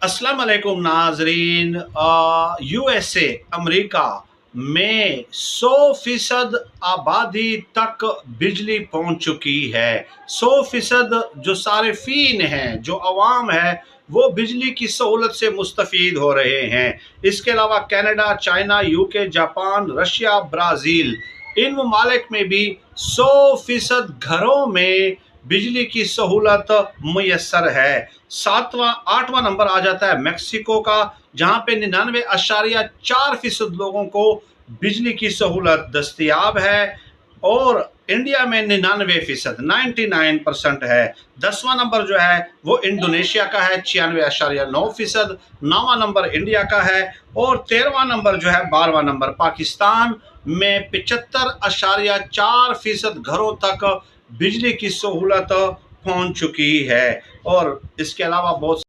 अस्सलाम वालेकुम नाजरीन। यूएसए अमेरिका में 100% आबादी तक बिजली पहुंच चुकी है। 100% जो सारिफीन हैं, जो अवाम है, वो बिजली की सहूलत से मुस्तफ़ीद हो रहे हैं। इसके अलावा Canada, China, UK, Japan, Russia, Brazil, इन ममालिक में भी 100% घरों में बिजली की सहूलत मुयसर है। सातवां आठवां नंबर आ जाता है मैक्सिको का, जहां पे 99.4% लोगों को बिजली की सहूलत दस्तयाब है। और इंडिया में 99%, 99% है। 10वां नंबर जो है वो इंडोनेशिया का है, 96.9%। 9वां नंबर इंडिया का है। और 13वां नंबर जो है, 12वां नंबर पाकिस्तान में 75.4% घरों तक बिजली की सहूलत पहुंच चुकी है। और इसके अलावा बहुत